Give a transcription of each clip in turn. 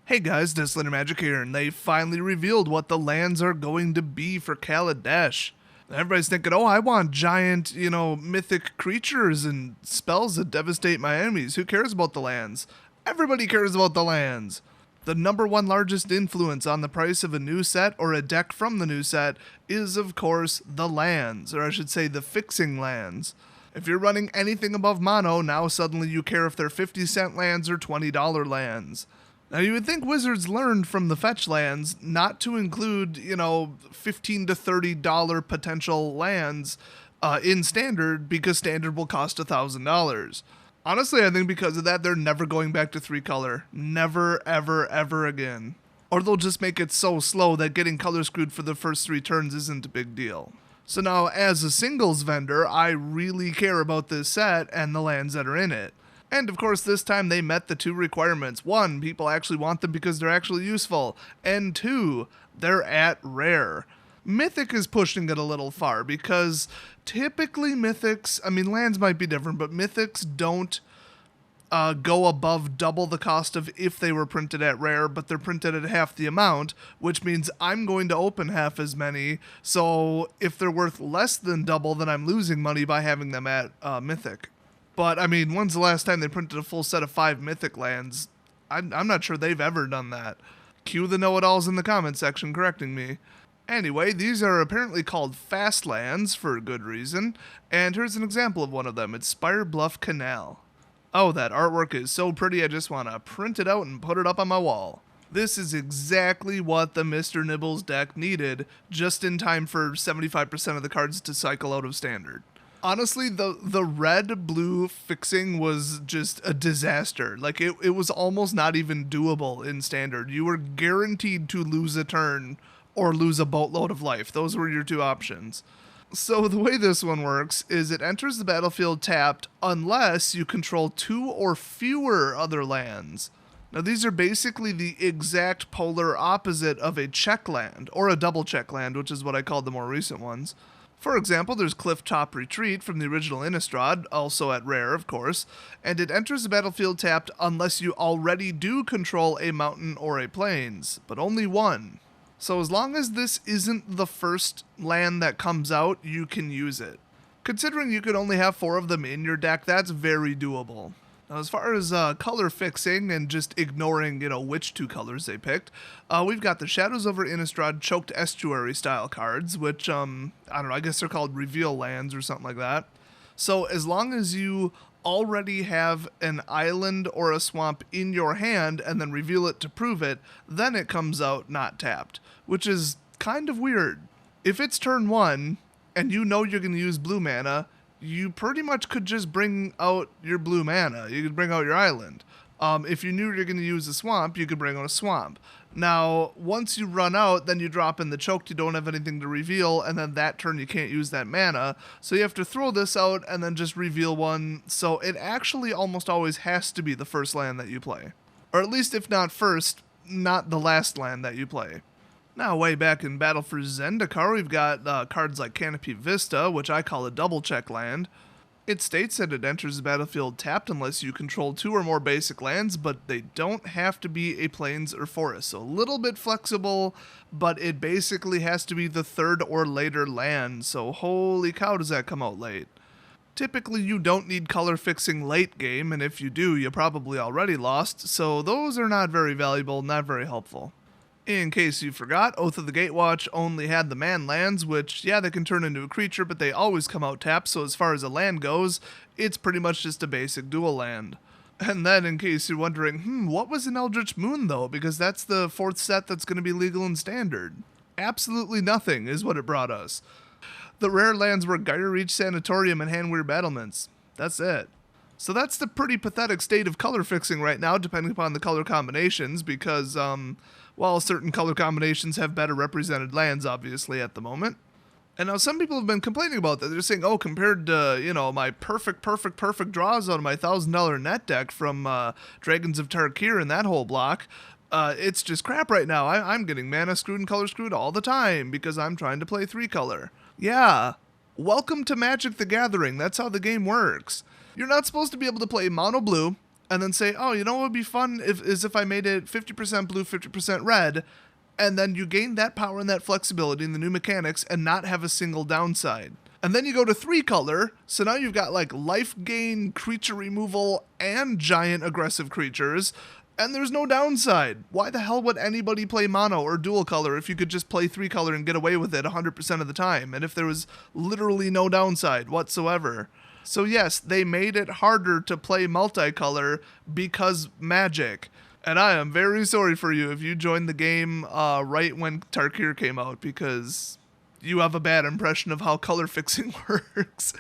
Hey guys, Disclaimer Magic here, and they finally revealed what the lands are going to be for Kaladesh. Everybody's thinking, oh, I want giant, mythic creatures and spells that devastate my enemies. Who cares about the lands? Everybody cares about the lands. The number one largest influence on the price of a new set or a deck from the new set is, of course, the lands, or I should say the fixing lands. If you're running anything above mono, now suddenly you care if they're 50-cent lands or $20 lands. Now, you would think Wizards learned from the fetch lands not to include, $15 to $30 potential lands in Standard because Standard will cost $1,000. Honestly, I think because of that, they're never going back to 3-color. Never, ever, ever again. Or they'll just make it so slow that getting color screwed for the first 3 turns isn't a big deal. So now, as a singles vendor, I really care about this set and the lands that are in it. And of course, this time they met the 2 requirements. 1, people actually want them because they're actually useful. And 2, they're at rare. Mythic is pushing it a little far because typically Mythics, lands might be different, but Mythics don't go above double the cost of if they were printed at rare, but they're printed at half the amount, which means I'm going to open half as many. So if they're worth less than double, then I'm losing money by having them at Mythic. But, when's the last time they printed a full set of 5 Mythic lands? I'm not sure they've ever done that. Cue the know-it-alls in the comment section correcting me. Anyway, these are apparently called Fastlands for good reason, and here's an example of one of them. It's Spire Bluff Canal. Oh, that artwork is so pretty I just want to print it out and put it up on my wall. This is exactly what the Mr. Nibbles deck needed, just in time for 75% of the cards to cycle out of Standard. Honestly, the red-blue fixing was just a disaster. Like, it was almost not even doable in Standard. You were guaranteed to lose a turn or lose a boatload of life. Those were your 2 options. So the way this one works is it enters the battlefield tapped unless you control 2 or fewer other lands. Now, these are basically the exact polar opposite of a check land, or a double check land, which is what I called the more recent ones. For example, there's Clifftop Retreat from the original Innistrad, also at rare, of course, and it enters the battlefield tapped unless you already do control a mountain or a plains, but only 1. So as long as this isn't the first land that comes out, you can use it. Considering you could only have 4 of them in your deck, that's very doable. Now, as far as color fixing and just ignoring, which 2 colors they picked, we've got the Shadows over Innistrad Choked Estuary style cards, which, I guess they're called Reveal Lands or something like that. So as long as you already have an island or a swamp in your hand and then reveal it to prove it, then it comes out not tapped, which is kind of weird. If it's turn 1 and you know you're going to use blue mana, you pretty much could just bring out your blue mana. You could bring out your island. If you knew you're going to use a swamp, you could bring out a swamp. Now, once you run out, then you drop in the choked, you don't have anything to reveal, and then that turn you can't use that mana. So you have to throw this out and then just reveal one. So it actually almost always has to be the first land that you play. Or at least if not first, not the last land that you play. Now, way back in Battle for Zendikar, we've got cards like Canopy Vista, which I call a double check land. It states that it enters the battlefield tapped unless you control 2 or more basic lands, but they don't have to be a plains or forest. So a little bit flexible, but it basically has to be the 3rd or later land. So holy cow, does that come out late. Typically, you don't need color fixing late game, and if you do, you probably already lost. So those are not very valuable, not very helpful. In case you forgot, Oath of the Gatewatch only had the man lands, which, yeah, they can turn into a creature, but they always come out tapped, so as far as a land goes, it's pretty much just a basic dual land. And then, in case you're wondering, what was an Eldritch Moon, though? Because that's the 4th set that's going to be legal in Standard. Absolutely nothing is what it brought us. The rare lands were Gyre Reach Sanatorium and Handweir Battlements. That's it. So that's the pretty pathetic state of color fixing right now, depending upon the color combinations, because, while certain color combinations have better represented lands, obviously, at the moment. And now some people have been complaining about that. They're saying, oh, compared to, my perfect draws out of my $1,000 net deck from Dragons of Tarkir and that whole block, it's just crap right now. I'm getting mana screwed and color screwed all the time because I'm trying to play 3-color. Yeah, welcome to Magic the Gathering. That's how the game works. You're not supposed to be able to play mono blue, and then say, oh, you know what would be fun if I made it 50% blue, 50% red, and then you gain that power and that flexibility in the new mechanics and not have a single downside. And then you go to 3-color, so now you've got like life gain, creature removal, and giant aggressive creatures, and there's no downside. Why the hell would anybody play mono or dual color if you could just play 3-color and get away with it 100% of the time, and if there was literally no downside whatsoever? So yes, they made it harder to play multicolor because Magic. And I am very sorry for you if you joined the game right when Tarkir came out, because you have a bad impression of how color fixing works.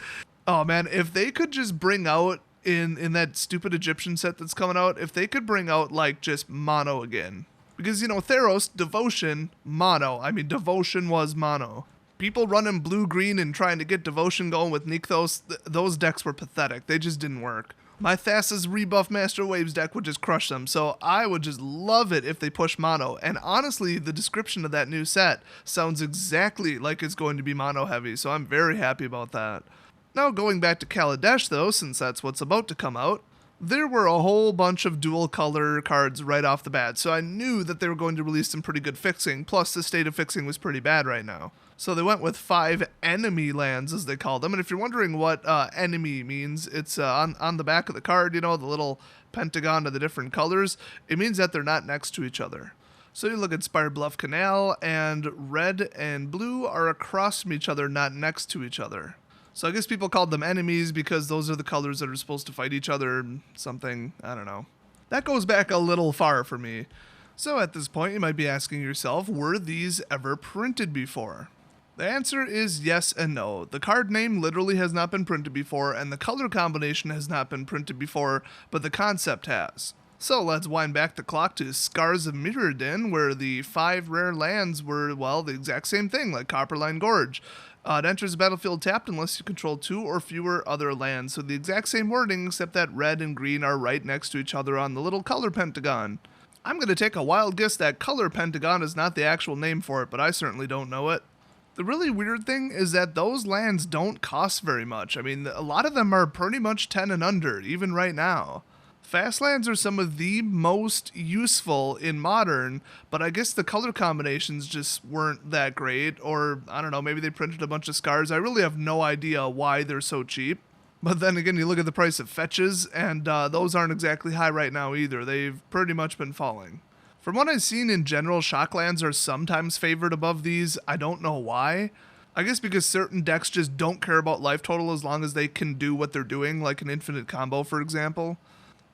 Oh man, if they could just bring out in that stupid Egyptian set that's coming out, if they could bring out like just mono again. Because, you know, Theros, Devotion, mono. I mean, Devotion was mono. People running blue-green and trying to get Devotion going with Nykthos, those decks were pathetic. They just didn't work. My Thassa's Rebuff Master Waves deck would just crush them, so I would just love it if they push mono. And honestly, the description of that new set sounds exactly like it's going to be mono heavy, so I'm very happy about that. Now going back to Kaladesh though, since that's what's about to come out, there were a whole bunch of dual color cards right off the bat, so I knew that they were going to release some pretty good fixing, plus the state of fixing was pretty bad right now. So they went with 5 enemy lands, as they call them, and if you're wondering what enemy means, it's on the back of the card, you know, the little pentagon of the different colors. It means that they're not next to each other. So you look at Spire Bluff Canal, and red and blue are across from each other, not next to each other. So I guess people called them enemies because those are the colors that are supposed to fight each other, something, I don't know. That goes back a little far for me. So at this point you might be asking yourself, were these ever printed before? The answer is yes and no. The card name literally has not been printed before, and the color combination has not been printed before, but the concept has. So let's wind back the clock to Scars of Mirrodin, where the 5 rare lands were, well, the exact same thing, like Copperline Gorge. It enters the battlefield tapped unless you control 2 or fewer other lands, so the exact same wording, except that red and green are right next to each other on the little color pentagon. I'm going to take a wild guess that color pentagon is not the actual name for it, but I certainly don't know it. The really weird thing is that those lands don't cost very much. I mean, a lot of them are pretty much 10 and under, even right now. Fastlands are some of the most useful in Modern, but I guess the color combinations just weren't that great, or I don't know, maybe they printed a bunch of scars. I really have no idea why they're so cheap. But then again, you look at the price of fetches, and those aren't exactly high right now either. They've pretty much been falling. From what I've seen in general, Shocklands are sometimes favored above these. I don't know why. I guess because certain decks just don't care about life total as long as they can do what they're doing, like an infinite combo, for example.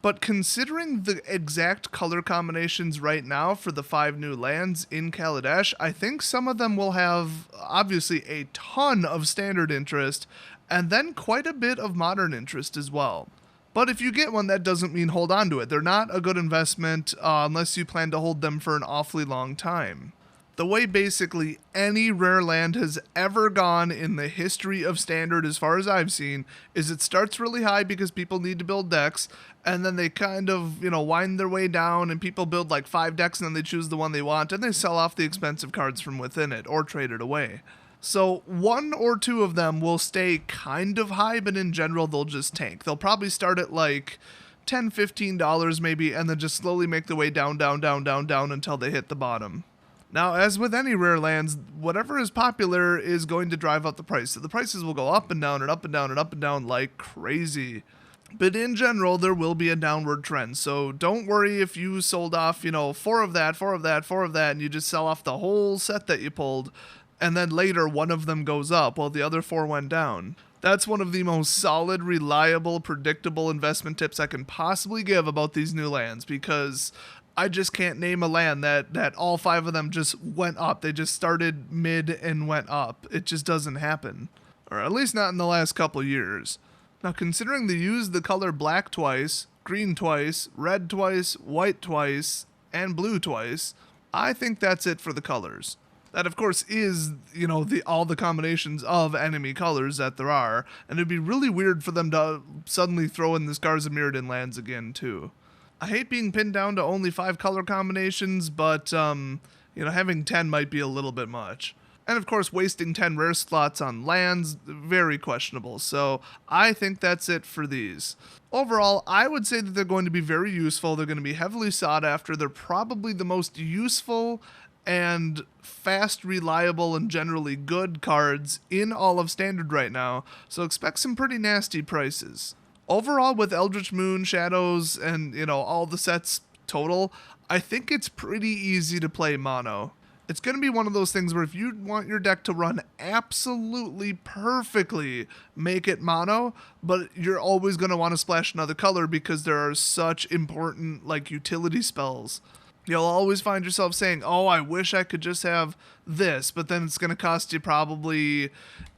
But considering the exact color combinations right now for the 5 new lands in Kaladesh, I think some of them will have, obviously, a ton of standard interest, and then quite a bit of modern interest as well. But if you get one, that doesn't mean hold on to it. They're not a good investment unless you plan to hold them for an awfully long time. The way basically any rare land has ever gone in the history of Standard, as far as I've seen, is it starts really high because people need to build decks, and then they kind of, wind their way down, and people build like 5 decks, and then they choose the one they want, and they sell off the expensive cards from within it, or trade it away. So 1 or 2 of them will stay kind of high, but in general they'll just tank. They'll probably start at like $10, $15 maybe, and then just slowly make their way down until they hit the bottom. Now, as with any rare lands, whatever is popular is going to drive up the price. So the prices will go up and down and up and down and up and down like crazy. But in general, there will be a downward trend. So don't worry if you sold off, 4 of that, and you just sell off the whole set that you pulled, and then later one of them goes up while the other 4 went down. That's one of the most solid, reliable, predictable investment tips I can possibly give about these new lands, because I just can't name a land that all 5 of them just went up. They just started mid and went up. It just doesn't happen. Or at least not in the last couple years. Now, considering they used the color black twice, green twice, red twice, white twice, and blue twice, I think that's it for the colors. That, of course, is, all the combinations of enemy colors that there are, and it'd be really weird for them to suddenly throw in the Scars of Mirrodin lands again, too. I hate being pinned down to only 5 color combinations, but, having 10 might be a little bit much. And of course, wasting 10 rare slots on lands, very questionable. So I think that's it for these. Overall, I would say that they're going to be very useful. They're going to be heavily sought after. They're probably the most useful and fast, reliable, and generally good cards in all of Standard right now. So expect some pretty nasty prices. Overall, with Eldritch Moon, Shadows, and, all the sets total, I think it's pretty easy to play mono. It's going to be one of those things where if you want your deck to run absolutely perfectly, make it mono, but you're always going to want to splash another color because there are such important, utility spells. You'll always find yourself saying, oh, I wish I could just have this, but then it's going to cost you probably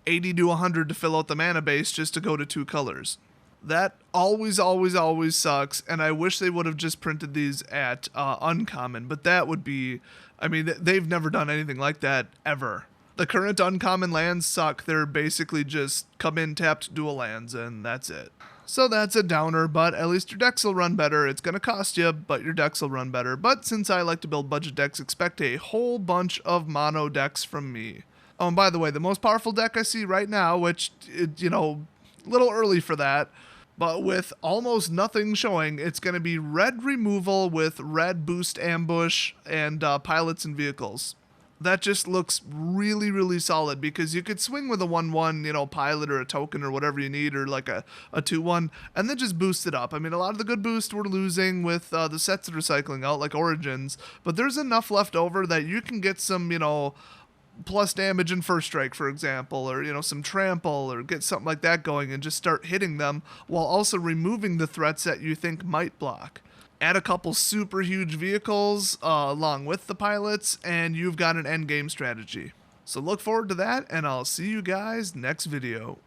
80 to 100 to fill out the mana base just to go to 2 colors. That always, always, always sucks, and I wish they would have just printed these at uncommon, but that would be, they've never done anything like that, ever. The current uncommon lands suck. They're basically just come in, tapped, dual lands, and that's it. So that's a downer, but at least your decks will run better. It's going to cost you, but your decks will run better. But since I like to build budget decks, expect a whole bunch of mono decks from me. Oh, and by the way, the most powerful deck I see right now, which, a little early for that, but with almost nothing showing, it's going to be red removal with red boost ambush and pilots and vehicles. That just looks really, really solid because you could swing with a 1/1, pilot or a token or whatever you need, or like a 2/1, and then just boost it up. A lot of the good boost we're losing with the sets that are cycling out, like Origins, but there's enough left over that you can get some, plus damage in first strike, for example, or some trample, or get something like that going and just start hitting them while also removing the threats that you think might block. Add a couple super huge vehicles along with the pilots, and you've got an endgame strategy. So look forward to that, and I'll see you guys next video.